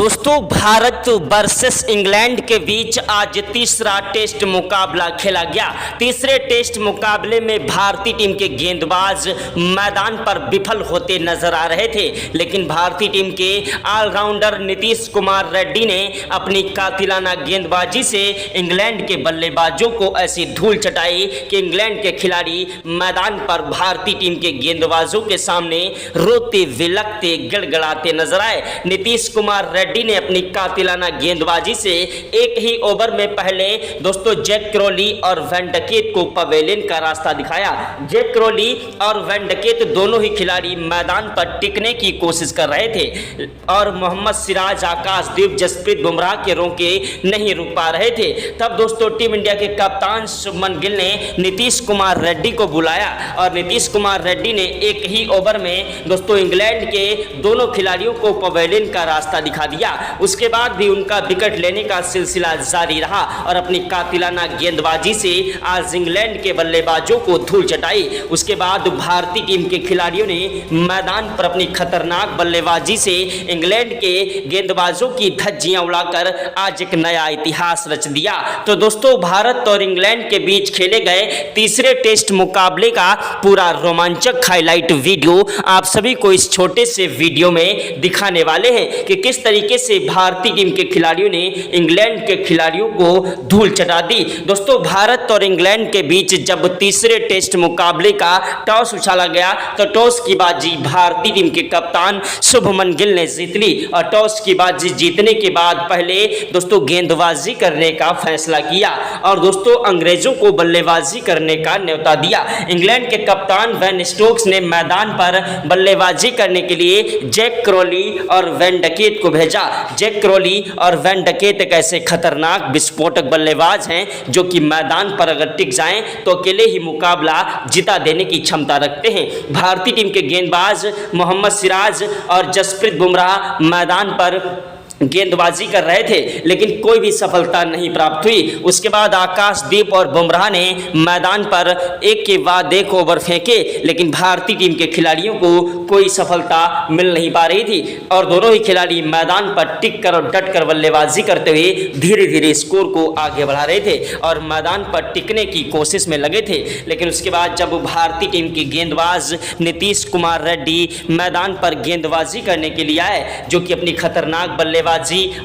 दोस्तों Bharat versus England के बीच आज तीसरा टेस्ट मुकाबला खेला गया। तीसरे टेस्ट मुकाबले में भारतीय टीम के गेंदबाज मैदान पर विफल होते नजर आ रहे थे, लेकिन भारतीय टीम के ऑलराउंडर नीतीश कुमार रेड्डी ने अपनी कातिलाना गेंदबाजी से इंग्लैंड के बल्लेबाजों को ऐसी धूल चटाई कि इंग्लैंड के खिलाड़ी मैदान पर भारतीय टीम के गेंदबाजों के सामने रोते विलखते गिड़गिड़ाते नजर आए। नीतीश कुमार रेड्डी ने अपनी कातिलाना गेंदबाजी से एक ही ओवर में पहले दोस्तों जैक क्रोली और वैन डकेट को पवेलियन का रास्ता दिखाया। जैक क्रोली और वैन डकेट दोनों ही खिलाड़ी मैदान पर टिकने की कोशिश कर रहे थे और मोहम्मद सिराज, आकाशदीप, जसप्रीत बुमराह के रोके नहीं रुक पा रहे थे। तब दोस्तों टीम इंडिया के कप्तान शुभमन गिल ने नीतीश कुमार रेड्डी को बुलाया और नीतीश कुमार रेड्डी ने एक ही ओवर में दोस्तों इंग्लैंड के दोनों खिलाड़ियों को पवेलियन का रास्ता दिखा दिया। उसके बाद भी उनका विकेट लेने का सिलसिला जारी रहा और अपनी कातिलाना गेंदबाजी से आज इंग्लैंड के बल्लेबाजों को धूल चटाई। उसके बाद भारतीय टीम के खिलाड़ियों ने मैदान पर अपनी खतरनाक बल्लेबाजी से इंग्लैंड के गेंदबाजों की धज्जियां उड़ाकर आज एक नया इतिहास रच दिया। तो दोस्तों भारत और इंग्लैंड के बीच खेले गए तीसरे टेस्ट मुकाबले का पूरा रोमांचक हाईलाइट वीडियो आप सभी को इस छोटे से वीडियो में दिखाने वाले हैं कि किस तरीके से भारतीय टीम के खिलाड़ियों ने इंग्लैंड के खिलाड़ियों को धूल चटा दी। दोस्तों भारत और इंग्लैंड के बीच जब तीसरे टेस्ट मुकाबले का टॉस उछाला गया तो टॉस की बाजी भारतीय टीम के कप्तान शुभमन गिल ने जीत ली और टॉस की बाजी जीतने के बाद पहले दोस्तों गेंदबाजी करने का फैसला किया और दोस्तों अंग्रेजों को बल्लेबाजी करने का न्योता दिया। इंग्लैंड के कप्तान बेन स्टोक्स ने मैदान पर बल्लेबाजी करने के लिए जैक क्रोली और वैन डकेट को भेजा। जैक क्रोली और वैन डकेट एक ऐसे खतरनाक विस्फोटक बल्लेबाज हैं जो कि मैदान पर अगर टिक जाएं तो अकेले ही मुकाबला जिता देने की क्षमता रखते हैं। भारतीय टीम के गेंदबाज मोहम्मद सिराज और जसप्रीत बुमराह मैदान पर गेंदबाजी कर रहे थे, लेकिन कोई भी सफलता नहीं प्राप्त हुई। उसके बाद आकाशदीप और बुमराह ने मैदान पर एक के बाद एक ओवर फेंके, लेकिन भारतीय टीम के खिलाड़ियों को कोई सफलता मिल नहीं पा रही थी और दोनों ही खिलाड़ी मैदान पर टिक कर और डट कर बल्लेबाजी करते हुए धीरे धीरे स्कोर को आगे बढ़ा रहे थे और मैदान पर टिकने की कोशिश में लगे थे। लेकिन उसके बाद जब भारतीय टीम के गेंदबाज नीतीश कुमार रेड्डी मैदान पर गेंदबाजी करने के लिए आए, जो कि अपनी खतरनाक बल्लेबाजी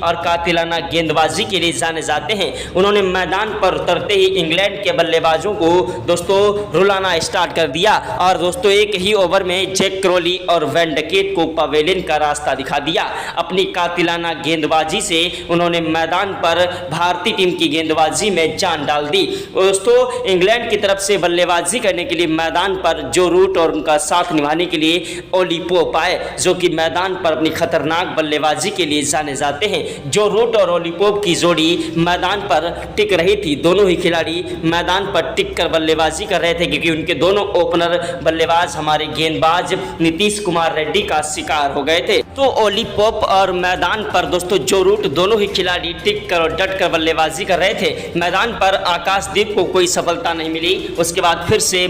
और कातिलाना गेंदबाजी के लिए जाने जाते हैं, उन्होंने मैदान पर उतरते ही इंग्लैंड के बल्लेबाजों को दोस्तों रुलाना स्टार्ट कर दिया और दोस्तों एक ही ओवर में जैक क्रोली और वैन डकेट को पवेलियन का रास्ता दिखा दिया। अपनी कातिलाना गेंदबाजी से उन्होंने मैदान पर भारतीय टीम की गेंदबाजी में जान डाल दी। दोस्तों इंग्लैंड की तरफ से बल्लेबाजी करने के लिए मैदान पर जो रूट और उनका साथ निभाने के लिए ओली पोप आए, जो कि मैदान पर अपनी खतरनाक बल्लेबाजी के लिए जाने जाते हैं। जो रूट और ओली पोप की जोड़ी मैदान पर टिक रही थी, दोनों ही खिलाड़ी मैदान पर टिक कर बल्लेबाजी कर रहे थे क्योंकि उनके दोनों ओपनर बल्लेबाज हमारे गेंदबाज नीतीश कुमार रेड्डी का शिकार हो गए थे। तो ओली पोप और मैदान पर दोस्तों जो रूट दोनों ही खिलाड़ी टिक कर और डट कर बल्लेबाजी कर रहे थे। मैदान पर आकाशदीप को कोई सफलता नहीं मिली। उसके बाद फिर से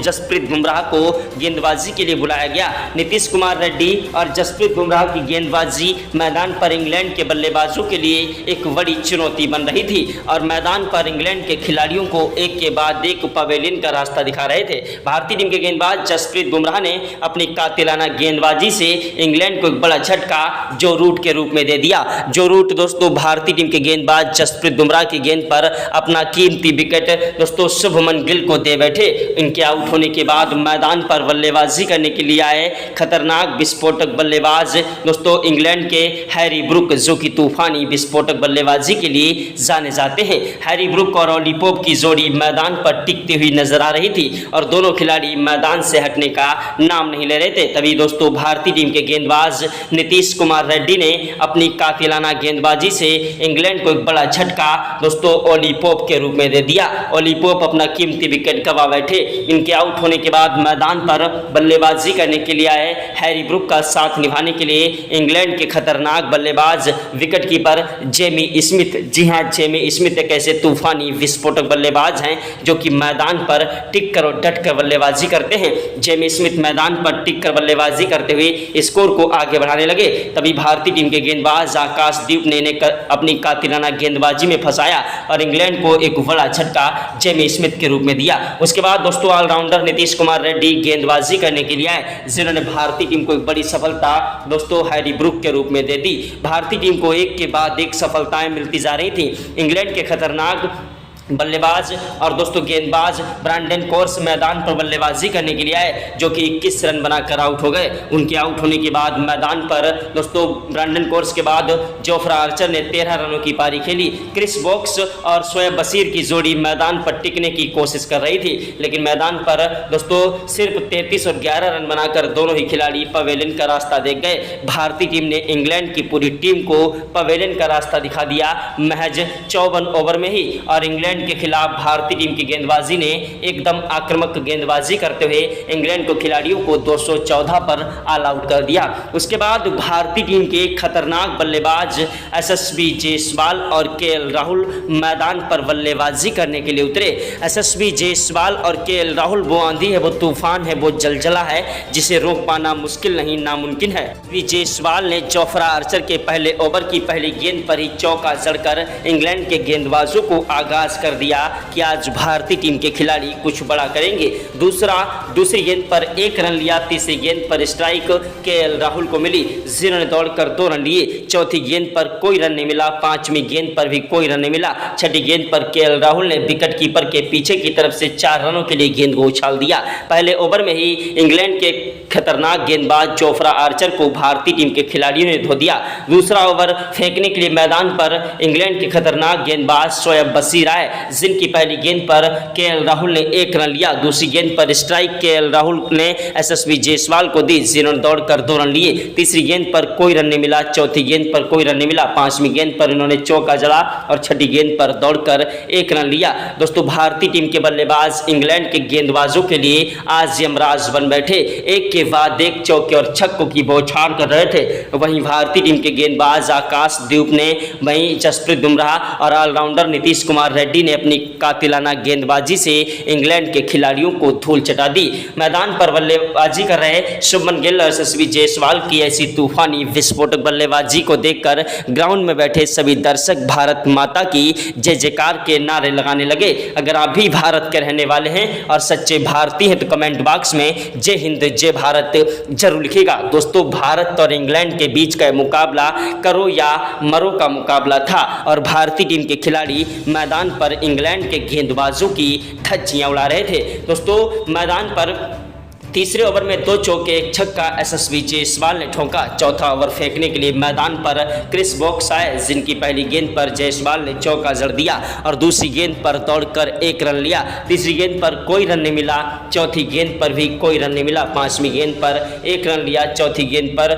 जसप्रीत बुमराह को गेंदबाजी के लिए बुलाया गया। नीतीश कुमार रेड्डी और जसप्रीत बुमराह की गेंदबाजी मैदान पर इंग्लैंड के बल्लेबाजों के लिए एक बड़ी चुनौती बन रही थी और मैदान पर इंग्लैंड के खिलाड़ियों को एक के बाद एक पवेलियन का रास्ता दिखा रहे थे। भारतीय टीम के गेंदबाज जसप्रीत बुमराह ने अपनी कातिलाना गेंदबाजी से इंग्लैंड को एक बड़ा झटका जो रूट के रूप में दे दिया। जो रूट दोस्तों भारतीय टीम के गेंदबाज जसप्रीत बुमराह की गेंद पर अपना कीमती विकेट दोस्तों शुभमन गिल को दे बैठे। इनके आउट होने के बाद मैदान पर बल्लेबाजी करने के लिए आए खतरनाक विस्फोटक बल्लेबाज दोस्तों इंग्लैंड के हैरी ब्रुक, जो कि तूफानी विस्फोटक बल्लेबाजी के लिए जाने जाते हैं। हैरी ब्रुक और ओली पोप की जोड़ी मैदान पर टिकती हुई नजर आ रही थी और दोनों खिलाड़ी मैदान से हटने का नाम नहीं ले रहे थे। तभी दोस्तों भारतीय टीम के गेंदबाज नीतीश कुमार रेड्डी ने अपनी कातिलाना गेंदबाजी से इंग्लैंड को एक बड़ा झटका दोस्तों ओली पोप के रूप में दे दिया। ओली पोप अपना कीमती विकेट गंवा बैठे। इनके आउट होने के बाद मैदान पर बल्लेबाजी करने के लिए आए हैरी ब्रुक का साथ निभाने के लिए इंग्लैंड के खतरनाक बल्लेबाज बल्लेबाज विकेटकीपर जेमी स्मिथ। जी हां, जेमी स्मिथ एक ऐसे तूफानी विस्फोटक बल्लेबाज हैं जो कि मैदान पर टिक कर और डट कर बल्लेबाजी करते हैं। जेमी स्मिथ मैदान पर टिक कर बल्लेबाजी करते हुए स्कोर को आगे बढ़ाने लगे। तभी भारतीय टीम के गेंदबाज आकाशदीप ने इन्हें अपनी कातिलाना गेंदबाजी में फंसाया और इंग्लैंड को एक बड़ा झटका जेमी स्मिथ के रूप में दिया। उसके बाद दोस्तों ऑलराउंडर नीतीश कुमार रेड्डी गेंदबाजी करने के लिए आए, जिन्होंने भारतीय टीम को एक बड़ी सफलता दोस्तों हैरी ब्रूक के रूप में दे दी। भारतीय टीम को एक के बाद एक सफलताएं मिलती जा रही थी। इंग्लैंड के खतरनाक बल्लेबाज और दोस्तों गेंदबाज ब्रैंडन कोर्स मैदान पर बल्लेबाजी करने के लिए आए, जो कि 21 रन बनाकर आउट हो गए। उनके आउट होने के बाद मैदान पर दोस्तों ब्रैंडन कोर्स के बाद जोफ्रा आर्चर ने 13 रनों की पारी खेली। क्रिस वोक्स और शोएब बशीर की जोड़ी मैदान पर टिकने की कोशिश कर रही थी, लेकिन मैदान पर दोस्तों सिर्फ 33 और 11 रन बनाकर दोनों ही खिलाड़ी पवेलियन का रास्ता देख गए। भारतीय टीम ने इंग्लैंड की पूरी टीम को पवेलियन का रास्ता दिखा दिया महज 54 ओवर में ही, और इंग्लैंड के खिलाफ भारतीय टीम की गेंदबाजी ने एकदम आक्रामक गेंदबाजी करते हुए इंग्लैंड को खिलाड़ियों को 214 पर ऑल आउट कर दिया। उसके बाद भारतीय टीम के खतरनाक बल्लेबाज एसएसबी जायसवाल और केएल राहुल मैदान पर बल्लेबाजी करने के लिए उतरे। एसएसबी जायसवाल और केएल राहुल वो आंधी है, वो तूफान है, वो जलजला है जिसे रोक पाना मुश्किल नहीं नामुमकिन है। जायसवाल ने जोफ्रा आर्चर के पहले ओवर की पहली गेंद पर ही चौका जड़कर इंग्लैंड के गेंदबाजों को आगाज कर दिया कि आज भारतीय टीम के खिलाड़ी कुछ बड़ा करेंगे। दूसरी गेंद पर 1 रन लिया। तीसरी गेंद पर स्ट्राइक केएल राहुल को मिली, जिन्होंने दौड़कर 2 रन लिए। चौथी गेंद पर कोई रन नहीं मिला। पांचवी गेंद पर भी कोई रन नहीं मिला। छठी गेंद पर केएल राहुल ने विकेट कीपर के पीछे की तरफ से 4 रनों के लिए गेंद को उछाल दिया। पहले ओवर में ही इंग्लैंड के खतरनाक गेंदबाज जोफ्रा आर्चर को भारतीय टीम के खिलाड़ियों ने धो दिया। दूसरा ओवर फेंकने के लिए मैदान पर इंग्लैंड के खतरनाक गेंदबाज शोएब बशीर आए, जिनकी पहली गेंद पर केएल राहुल ने 1 रन लिया। दूसरी गेंद पर स्ट्राइक केएल राहुल ने एसएसबी जायसवाल को दी, जिन्होंने दौड़कर 2 रन लिए। तीसरी गेंद पर कोई रन नहीं मिला। चौथी गेंद पर कोई रन नहीं मिला। पांचवी गेंद पर इन्होंने चौका जड़ा और छठी गेंद पर दौड़कर 1 रन लिया। दोस्तों भारतीय टीम के बल्लेबाज इंग्लैंड के गेंदबाजों के लिए आज यमराज बन बैठे। एक के बाद एक चौके और छक्कों की बौछार कर रहे थे। वहीं भारतीय टीम के गेंदबाज आकाशदीप ने, वहीं जसप्रीत बुमराह और ऑलराउंडर नीतीश कुमार रेड्डी ने अपनी कातिलाना गेंदबाजी से इंग्लैंड के खिलाड़ियों को धूल चटा दी। मैदान पर बल्लेबाजी कर रहे शुभमन गिल और एसएसबी जायसवाल की ऐसी तूफानी विस्फोटक बल्लेबाजी को देखकर ग्राउंड में बैठे सभी दर्शक भारत माता की जय जयकार के नारे लगाने लगे। अगर आप भी भारत के रहने वाले हैं और सच्चे भारतीय हैं तो कमेंट बॉक्स में जय हिंद जय भारत जरूर लिखिएगा। दोस्तों भारत और इंग्लैंड के बीच का मुकाबला करो या मरो का मुकाबला था और भारतीय टीम के खिलाड़ी मैदान पर इंग्लैंड के गेंदबाजों की धज्जियां उड़ा रहे थे। दोस्तों मैदान पर तीसरे ओवर में 2 चौके 1 छक्का एसएसबी जायसवाल ने ठोका। चौथा ओवर फेंकने के लिए मैदान पर क्रिस वोक्स आए, जिनकी पहली गेंद पर जायसवाल ने चौका जड़ दिया और दूसरी गेंद पर दौड़कर 1 रन लिया। तीसरी गेंद पर कोई रन नहीं मिला। चौथी गेंद पर भी कोई रन नहीं मिला। पांचवी गेंद पर 1 रन लिया। चौथी गेंद पर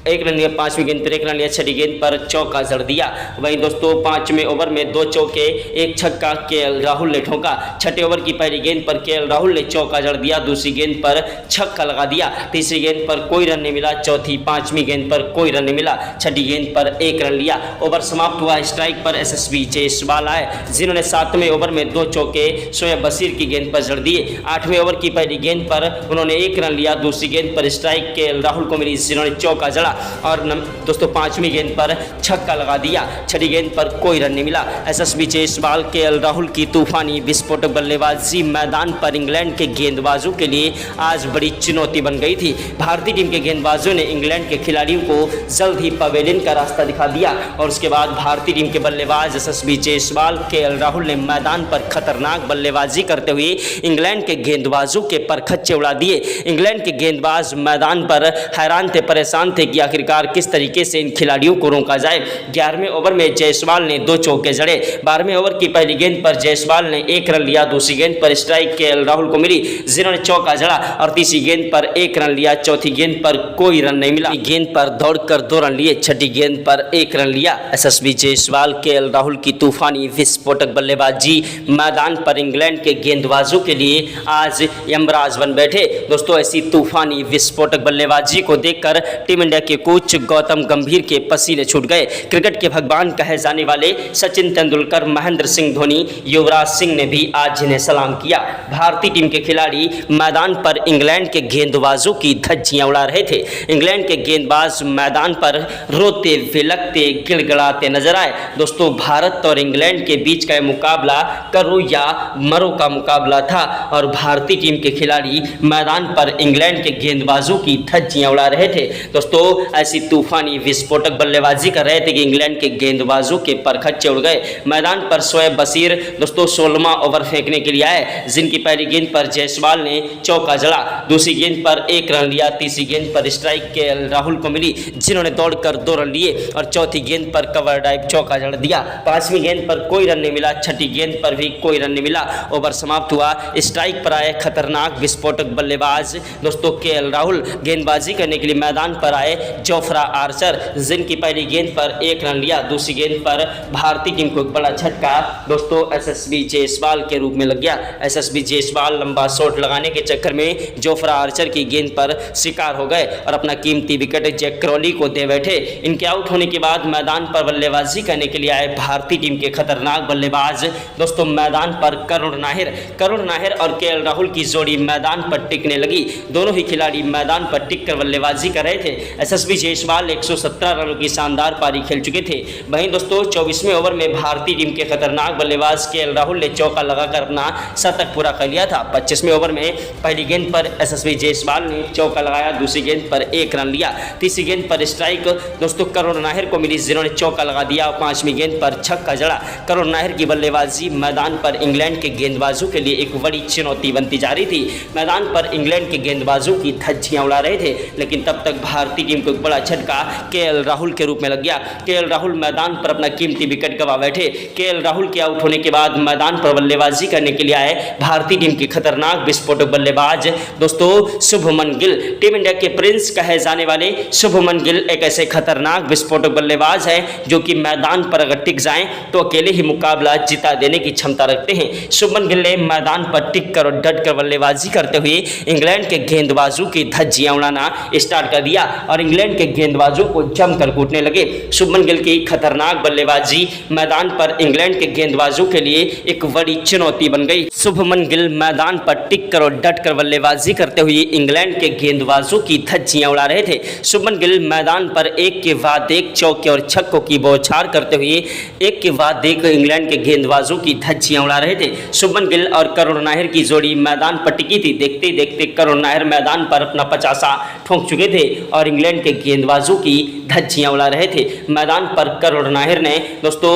1 रन लिया। पांचवी गेंद पर 1 रन लिया। छठी गेंद पर चौका जड़ दिया। वहीं दोस्तों पांचवें ओवर में 2 चौके 1 छक्का केएल राहुल ने ठोका। छठे ओवर की पहली गेंद पर केएल राहुल ने चौका जड़ दिया। दूसरी गेंद पर छक्का लगा दिया। तीसरी गेंद पर कोई रन नहीं मिला। चौथी पांचवी गेंद पर कोई रन नहीं मिला। छठी गेंद पर 1 रन लिया। ओवर समाप्त हुआ। स्ट्राइक पर एसएसबी जायसवाल आए, जिन्होंने 7वें ओवर में 2 चौके शोएब बशीर की गेंद पर जड़ दिए। 8वें ओवर की पहली गेंद पर उन्होंने 1 रन लिया। दूसरी गेंद पर स्ट्राइक केएल राहुल को मिली, जिन्होंने चौका जड़ा और दोस्तों पांचवी गेंद पर छक्का लगा दिया। छठी गेंद पर कोई रन नहीं मिला। एसएसबी जायसवाल केएल राहुल की तूफानी विस्फोटक बल्लेबाजी मैदान पर इंग्लैंड के गेंदबाजों के लिए आज बड़ी चुनौती बन गई थी। भारतीय टीम के गेंदबाजों ने इंग्लैंड के खिलाड़ियों को जल्द ही पवेलियन का रास्ता दिखा दिया और उसके बाद भारतीय टीम के बल्लेबाज एसएसबी जायसवाल केएल राहुल ने मैदान पर खतरनाक बल्लेबाजी करते हुए इंग्लैंड के गेंदबाजों के परखच्चे उड़ा दिए। इंग्लैंड के गेंदबाज मैदान पर हैरान थे, परेशान थे कि आखिरकार किस तरीके से इन खिलाड़ियों को रोका जाए। 11वें ओवर में जायसवाल ने 2 चौके जड़े। 12वें ओवर की पहली गेंद पर जायसवाल ने 1 रन लिया। दूसरी गेंद पर स्ट्राइक केएल राहुल को मिली, जिन्होंने चौका जड़ा और तीसरी गेंद पर 1 रन लिया। चौथी गेंद पर कोई रन नहीं मिला। गेंद पर दौड़कर 2 रन लिए। छठी गेंद पर 1 रन लिया। एसएसबी जायसवाल केएल राहुल की तूफानी विस्फोटक बल्लेबाजी मैदान पर इंग्लैंड के गेंदबाजों के लिए आज यमराज बन बैठे। दोस्तों ऐसी तूफानी विस्फोटक बल्लेबाजी को देखकर टीम इंडिया के कोच गौतम गंभीर के पसीने छूट गए। क्रिकेट के भगवान कहे जाने वाले सचिन तेंदुलकर, महेंद्र सिंह धोनी, युवराज सिंह ने भी आज जिन्हें सलाम किया। भारतीय टीम के खिलाड़ी मैदान पर इंग्लैंड के गेंदबाजों की धज्जियां उड़ा रहे थे। इंग्लैंड के गेंदबाज मैदान पर रोते बिलखते गिड़गिड़ाते नजर आए। दोस्तों, भारत और इंग्लैंड के बीच का मुकाबला करो या मरो का मुकाबला था और भारतीय टीम के खिलाड़ी मैदान पर इंग्लैंड के गेंदबाजों की धज्जियां उड़ा रहे थे। दोस्तों, ऐसी तूफानी विस्फोटक बल्लेबाजी कर रहे थे कि इंग्लैंड के गेंदबाजों के परखच्चे उड़ गए। मैदान पर शोएब बशीर दोस्तों 16वां ओवर फेंकने के लिए आए, जिनकी पहली गेंद पर जायसवाल ने चौका जड़ा, दूसरी गेंद पर 1 रन लिया, तीसरी गेंद पर स्ट्राइक केएल राहुल को मिली, जिन्होंने दौड़कर 2 रन लिए और चौथी गेंद पर कवर ड्राइव चौका जड़ दिया। 5वीं गेंद पर कोई रन नहीं मिला, छठी गेंद पर भी कोई रन नहीं मिला। ओवर समाप्त हुआ। स्ट्राइक पर आए खतरनाक विस्फोटक बल्लेबाज दोस्तों केएल राहुल, गेंदबाजी करने के लिए मैदान पर आए जोफ्रा आर्चर, जिनकी पहली गेंद पर 1 रन लिया, दूसरी गेंद पर भारतीय टीम को एक बड़ा झटका दोस्तों एसएसबी जायसवाल के रूप में लग गया। एसएसबी जायसवाल लंबा शॉट लगाने के चक्कर में जोफ्रा आर्चर की गेंद पर शिकार हो गए और अपना कीमती विकेट जैक क्रॉली को दे बैठे। इनके आउट होने के बाद मैदान पर बल्लेबाजी करने के लिए आए भारतीय टीम के खतरनाक बल्लेबाज दोस्तों मैदान पर करुण नाहिर और केएल राहुल की जोड़ी मैदान पर टिकने लगी। दोनों ही खिलाड़ी मैदान पर टिककर बल्लेबाजी कर रहे थे। एसएसबी जायसवाल 117 रनों की शानदार पारी खेल चुके थे। वहीं दोस्तों 24वें ओवर में भारतीय टीम के खतरनाक बल्लेबाज केएल राहुल ने चौका लगाकर अपना शतक पूरा कर लिया था। 25वें ओवर में पहली गेंद पर एसएसबी जायसवाल ने चौका लगाया, दूसरी गेंद पर 1 रन लिया, तीसरी गेंद पर स्ट्राइक दोस्तों करुण नाहिर को मिली, जिन्होंने चौका लगा दिया और 5वीं गेंद पर छक्का जड़ा। करुण नाहिर की बल्लेबाजी मैदान पर इंग्लैंड के गेंदबाजों के लिए एक बड़ी चुनौती बनती जा रही थी। मैदान पर इंग्लैंड के गेंदबाजों की धज्जियां उड़ा रहे थे, लेकिन तब तक भारतीय टीम को एक बड़ा झटका केएल राहुल के रूप में लग गया। केएल राहुल मैदान पर अपना कीमती विकेट गंवा बैठे। केएल राहुल के आउट होने के बाद मैदान पर बल्लेबाजी करने के लिए आए भारतीय टीम के खतरनाक विस्फोटक बल्लेबाज दोस्तों शुभमन गिल। टीम इंडिया के प्रिंस कहे जाने वाले शुभमन गिल एक ऐसे खतरनाक विस्फोटक बल्लेबाज हैं जो कि मैदान पर अगर टिक जाएं तो अकेले ही मुकाबला जिता देने की क्षमता रखते हैं। शुभमन गिल ने मैदान पर टिक कर और डट कर बल्लेबाजी करते हुए इंग्लैंड के गेंदबाजों की धज्जियां उड़ाना स्टार्ट कर दिया और इंग्लैंड के गेंदबाजों को जमकर कूटने लगे। शुभमन गिल की खतरनाक बल्लेबाजी मैदान पर इंग्लैंड के गेंदबाजों के लिए एक बड़ी चुनौती बन गई। शुभमन गिल मैदान पर टिक कर और डट कर बल्लेबाजी करते हुए इंग्लैंड के गेंदबाजों की धज्जियां उड़ा रहे थे। शुभमन गिल मैदान पर एक के बाद एक चौके और छक्कों की बौछार करते हुए एक के बाद एक इंग्लैंड के गेंदबाजों की धज्जियां उड़ा रहे थे। शुभमन गिल और करुण नाहिर की जोड़ी मैदान पर टिकी थी। देखते देखते करुण नाहिर मैदान पर अपना 50 ठोंक चुके थे और इंग्लैंड के गेंदबाजों की धज्जियां उड़ा रहे थे। मैदान पर करुण नाहिर ने दोस्तों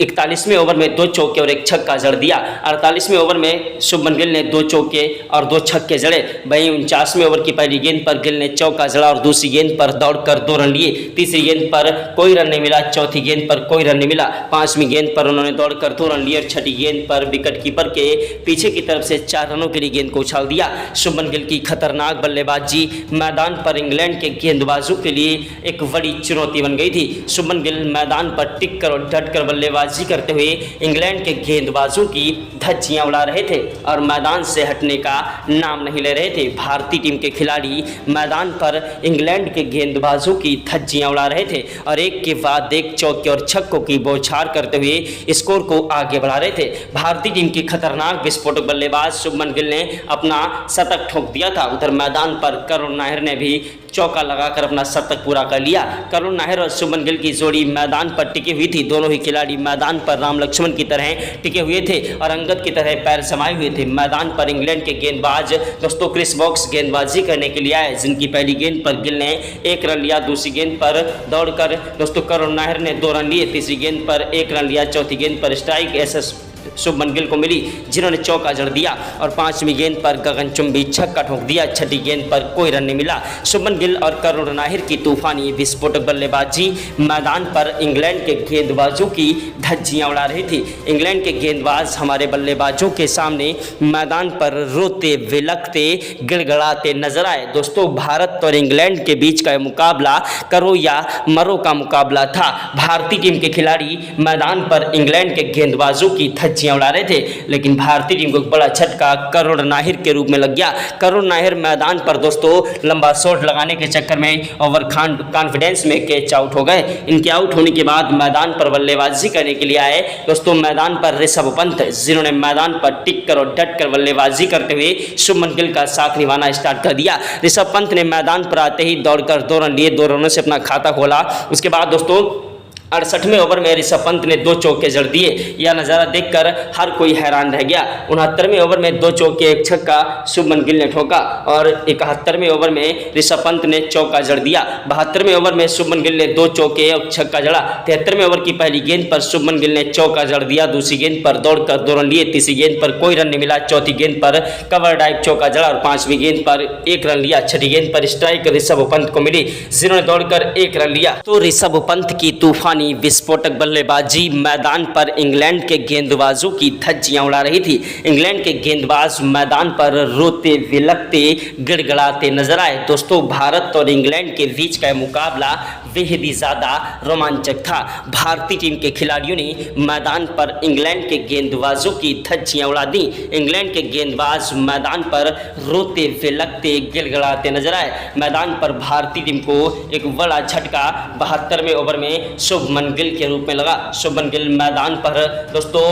41वें ओवर में 2 चौके और 1 छक्का जड़ दिया। 48वें ओवर में शुभमन गिल ने 2 चौके और 2 छक्के जड़े। वहीं 49वें ओवर की पहली गेंद पर गिल ने चौका जड़ा और दूसरी गेंद पर दौड़कर 2 रन लिए। तीसरी गेंद पर कोई रन नहीं मिला, चौथी गेंद पर कोई रन नहीं मिला, 5वीं गेंद पर उन्होंने दौड़कर 2 रन लिए और छठी गेंद पर विकेट कीपर के पीछे की तरफ से 4 रनों के लिए गेंद को उछाल दिया। शुभमन गिल की खतरनाक बल्लेबाजी मैदान पर इंग्लैंड के गेंदबाजों के लिए एक बड़ी चुनौती बन गई थी। शुभमन गिल मैदान पर टिक कर और डट कर बल्लेबाजी करते हुए इंग्लैंड के गेंदबाजों की धज्जियां उड़ा रहे थे और मैदान से हटने का नाम नहीं ले रहे थे। भारतीय टीम के खिलाड़ी मैदान पर इंग्लैंड के गेंदबाजों की धज्जियां उड़ा रहे थे और एक के बाद एक चौके और छक्कों की बौछार करते हुए स्कोर को आगे बढ़ा रहे थे। भारतीय टीम की खतरनाक विस्फोटक बल्लेबाज शुभमन गिल ने अपना शतक ठोक दिया था। उधर मैदान पर करुण नाहिर ने भी चौका लगाकर अपना शतक पूरा कर लिया। करुण नाहिर और शुभमन गिल की जोड़ी मैदान पर टिकी हुई थी। दोनों ही खिलाड़ी मैदान पर राम लक्ष्मण की तरह टिके हुए थे और अंगद की तरह पैर जमाए हुए थे। मैदान पर इंग्लैंड के गेंदबाज दोस्तों क्रिस वोक्स गेंदबाजी करने के लिए आए, जिनकी पहली गेंद पर गिल ने 1 रन लिया, दूसरी गेंद पर दौड़कर दोस्तों करुण नाहिर ने 2 रन लिए, तीसरी गेंद पर 1 रन लिया, चौथी गेंद पर स्ट्राइक एसएस शुभमन गिल को मिली, जिन्होंने चौका जड़ दिया और 5वीं गेंद पर गगनचुंबी छक्का ठोक दिया। छठी गेंद पर कोई रन नहीं मिला। शुभमन गिल और करुण नाहिर की तूफानी विस्फोटक बल्लेबाजी मैदान पर इंग्लैंड के गेंदबाजों की धज्जियां उड़ा रही थी। इंग्लैंड के गेंदबाज हमारे बल्लेबाजों के सामने मैदान पर रोते बिलखते गिड़गिड़ाते नजर आए। दोस्तों, भारत और इंग्लैंड के बीच का मुकाबला करो या मरो का मुकाबला था। भारतीय टीम के खिलाड़ी मैदान पर इंग्लैंड के गेंदबाजों की धज्जियां धज्जियां उड़ा रहे थे, लेकिन भारतीय टीम को एक बड़ा झटका करुण नाहिर के रूप में लग गया। करुण नाहिर मैदान पर दोस्तों लंबा शॉट लगाने के चक्कर में ओवर कॉन्फिडेंस में कैच आउट हो गए। इनके आउट होने के बाद मैदान पर बल्लेबाजी करने के लिए आए दोस्तों मैदान पर ऋषभ पंत, जिन्होंने मैदान पर टिक कर और डट कर बल्लेबाजी करते हुए शुभमन गिल का साथ निभाना स्टार्ट कर दिया। ऋषभ पंत ने मैदान पर आते ही दौड़कर 2 रन लिए, 2 रनों से अपना खाता खोला। उसके बाद दोस्तों 68वें ओवर में ऋषभ पंत ने 2 चौके जड़ दिए। यह नज़ारा देखकर हर कोई हैरान रह गया। 69वें ओवर में 2 चौके 1 छक्का शुभमन गिल ने ठोका और 71वें ओवर में ऋषभ पंत ने चौका जड़ दिया। 72वें ओवर में शुभमन गिल ने 2 चौके और छक्का जड़ा। 73वें ओवर की पहली गेंद पर शुभमन गिल ने चौका जड़ दिया। दूसरी गेंद पर दौड़कर 2 रन लिए। तीसरी गेंद पर कोई रन नहीं मिला। चौथी गेंद पर कवर ड्राइव चौका जड़ा और 5वीं गेंद पर 1 रन लिया। छठी गेंद पर स्ट्राइक ऋषभ पंत को मिली, जिन्होंने दौड़कर 1 रन लिया। तो ऋषभ पंत की तूफानी विस्फोटक बल्लेबाजी मैदान पर इंग्लैंड के गेंदबाजों की धज्जियां उड़ा रही थी। इंग्लैंड के गेंदबाज मैदान पर रोते विलकते गिड़गिड़ाते नजर आए। दोस्तों भारत और इंग्लैंड के बीच का मुकाबला बेहद ही ज़्यादा रोमांचक था। भारतीय टीम के खिलाड़ियों ने मैदान पर इंग्लैंड के गेंदबाजों की धज्जियां उड़ा दी। इंग्लैंड के गेंदबाज मैदान पर रोते विलकते गिड़गिड़ाते नजर आए। मैदान पर भारतीय टीम को एक बड़ा झटका 72वें ओवर में शुभमन गिल के रूप में लगा। शुभमन गिल मैदान पर दोस्तों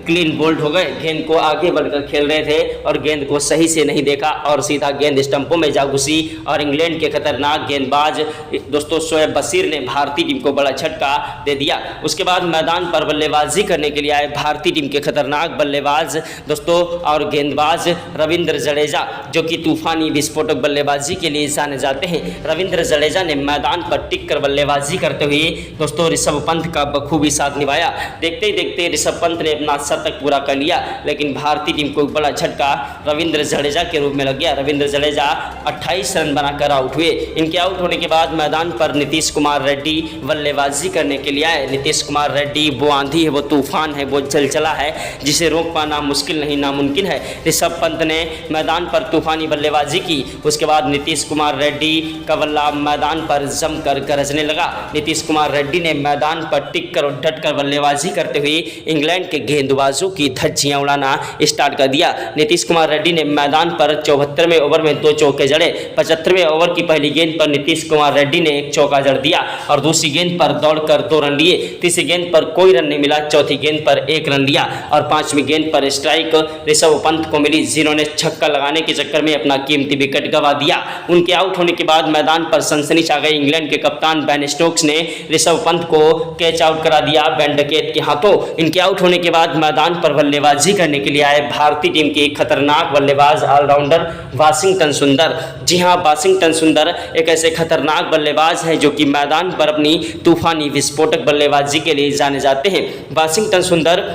क्लीन बोल्ड हो गए। गेंद को आगे बढ़कर खेल रहे थे और गेंद को सही से नहीं देखा और सीधा गेंद स्टंपों में जा घुसी और इंग्लैंड के खतरनाक गेंदबाज दोस्तों शोएब बशीर ने भारतीय टीम को बड़ा झटका दे दिया। उसके बाद मैदान पर बल्लेबाजी करने के लिए आए भारतीय टीम के खतरनाक बल्लेबाज दोस्तों और गेंदबाज रविंद्र जडेजा, जो कि तूफानी विस्फोटक बल्लेबाजी के लिए जाने जाते हैं। रविंद्र जडेजा ने मैदान पर टिक कर बल्लेबाजी करते हुए दोस्तों ऋषभ पंत का बखूबी साथ निभाया। देखते ही देखते ऋषभ पंत ने अपना शतक पूरा कर लिया, लेकिन भारतीय टीम को एक बड़ा झटका रविंद्र जडेजा के रूप में लग गया। रविंद्र जडेजा 28 रन बनाकर आउट हुए। इनके आउट होने के बाद मैदान पर नीतीश कुमार रेड्डी बल्लेबाजी करने के लिए आए। नीतीश कुमार रेड्डी वो आंधी है, वो तूफान है, वो चलचला है जिसे रोक पाना मुश्किल नहीं नामुमकिन है। ऋषभ पंत ने मैदान पर तूफानी बल्लेबाजी की। उसके बाद नीतीश कुमार रेड्डी का बल्ला मैदान पर जमकर गरजने लगा। नीतीश कुमार रेड्डी ने मैदान पर टिक कर और डट कर बल्लेबाजी करते हुए इंग्लैंड के गेंदबाजों की धज्जियां उड़ाना स्टार्ट कर दिया। नीतीश कुमार रेड्डी ने मैदान पर 74वें ओवर में 2 चौके जड़े। 75वें ओवर की पहली गेंद पर नीतीश कुमार रेड्डी ने 1 चौका जड़ दिया और दूसरी गेंद पर दौड़कर 2 रन लिए। तीसरी गेंद पर कोई रन नहीं मिला। चौथी गेंद पर 1 रन लिया और 5वीं गेंद पर स्ट्राइक ऋषभ पंत को मिली, जिन्होंने छक्का लगाने के चक्कर में अपना कीमती विकेट गंवा दिया। उनके आउट होने के बाद मैदान पर सनसनी छा गई। इंग्लैंड के कप्तान बेन स्टोक्स ने ऋषभ पंत को कैच आउट करा दिया बेन डकेट के हाथों। इनके आउट होने के बाद मैदान पर बल्लेबाजी करने के लिए आए भारतीय टीम के खतरनाक बल्लेबाज ऑलराउंडर वाशिंगटन सुंदर। जी हां, वाशिंगटन सुंदर एक ऐसे खतरनाक बल्लेबाज हैं जो कि मैदान पर अपनी तूफानी विस्फोटक बल्लेबाजी के लिए जाने जाते हैं। वाशिंगटन सुंदर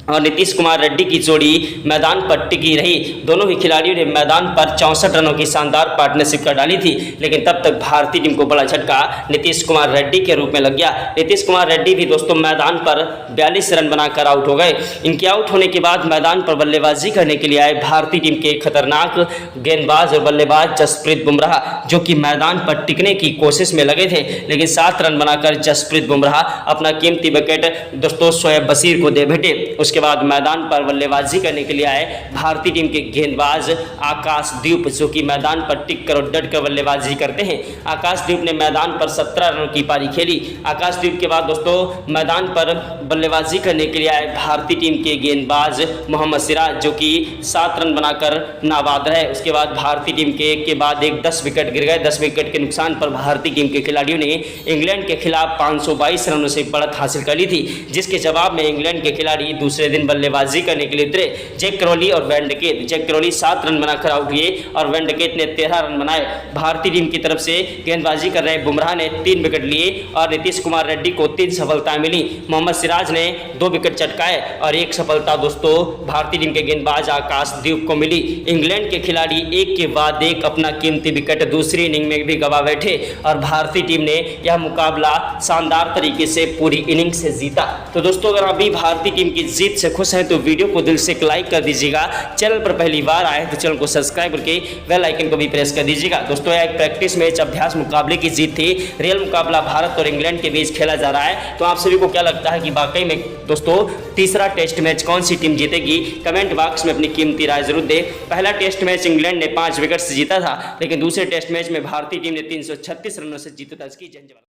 और नीतीश कुमार रेड्डी की जोड़ी मैदान पर टिकी रही। दोनों ही खिलाड़ियों ने मैदान पर 64 रनों की शानदार पार्टनरशिप कर डाली थी, लेकिन तब तक भारतीय टीम को बड़ा झटका नीतीश कुमार रेड्डी के रूप में लग गया। नीतीश कुमार रेड्डी भी दोस्तों मैदान पर 42 रन बनाकर आउट हो गए। इनके आउट होने के बाद मैदान पर बल्लेबाजी करने के लिए आए भारतीय टीम के खतरनाक गेंदबाज और बल्लेबाज जसप्रीत बुमराह, जो कि मैदान पर टिकने की कोशिश में लगे थे, लेकिन 7 रन बनाकर जसप्रीत बुमराह अपना कीमती विकेट दोस्तों शोएब बशीर को दे बैठे। उसके बाद मैदान पर बल्लेबाजी करने के लिए आए भारतीय टीम के गेंदबाज आकाशदीप, जो कि मैदान पर टिक कर और डट कर बल्लेबाजी करते हैं। आकाशदीप ने मैदान पर 17 रनों की पारी खेली। आकाशदीप के बाद दोस्तों मैदान पर बल्लेबाजी करने के लिए आए भारतीय टीम के गेंदबाज मोहम्मद सिराज, जो कि 7 रन बनाकर नाबाद रहे। उसके बाद भारतीय टीम के बाद 10 विकेट गिर गए। 10 विकेट के नुकसान पर भारतीय टीम के खिलाड़ियों ने इंग्लैंड के खिलाफ 522 रनों से बढ़त हासिल कर ली थी, जिसके जवाब में इंग्लैंड के खिलाड़ी दूसरे दिन बल्लेबाजी करने के लिए उतरे। जैक क्रॉली और Van Duckett. Jack Crawley 7 run बनाकर आउट हुए और वैन डकेट ने 13 रन बनाए। भारतीय टीम की तरफ से गेंदबाजी कर रहे बुमराह ने 3 विकेट लिए और नीतीश कुमार रेड्डी को 3 सफलताएं मिली। मोहम्मद सिराज ने 2 विकेट चटकाए और 1 सफलता दोस्तों भारतीय टीम के गेंदबाज आकाशदीप को मिली। इंग्लैंड के खिलाड़ी एक के बाद एक अपना कीमती विकेट दूसरी इनिंग में भी गंवा बैठे और भारतीय टीम ने यह मुकाबला शानदार तरीके से पूरी इनिंग से जीता। तो दोस्तों अगर अभी भारतीय टीम की जीत जीत से खुश हैं तो वीडियो को दिल से एक लाइक कर दीजिएगा। चैनल पर पहली बार आए तो चैनल को सब्सक्राइब करके बेल आइकन को भी प्रेस कर दीजिएगा। दोस्तों एक प्रैक्टिस मैच अभ्यास मुकाबले की जीत थी। रियल मुकाबला भारत और इंग्लैंड के बीच खेला जा रहा है। तो आप सभी को क्या लगता है कि वाकई में दोस्तों तीसरा टेस्ट मैच कौन सी टीम जीतेगी? कमेंट बॉक्स में अपनी कीमती राय जरूर दें। पहला टेस्ट मैच इंग्लैंड ने 5 विकेट से जीता था, लेकिन दूसरे टेस्ट मैच में भारतीय टीम ने 336 रनों से जीता था। इसकी जय जवान।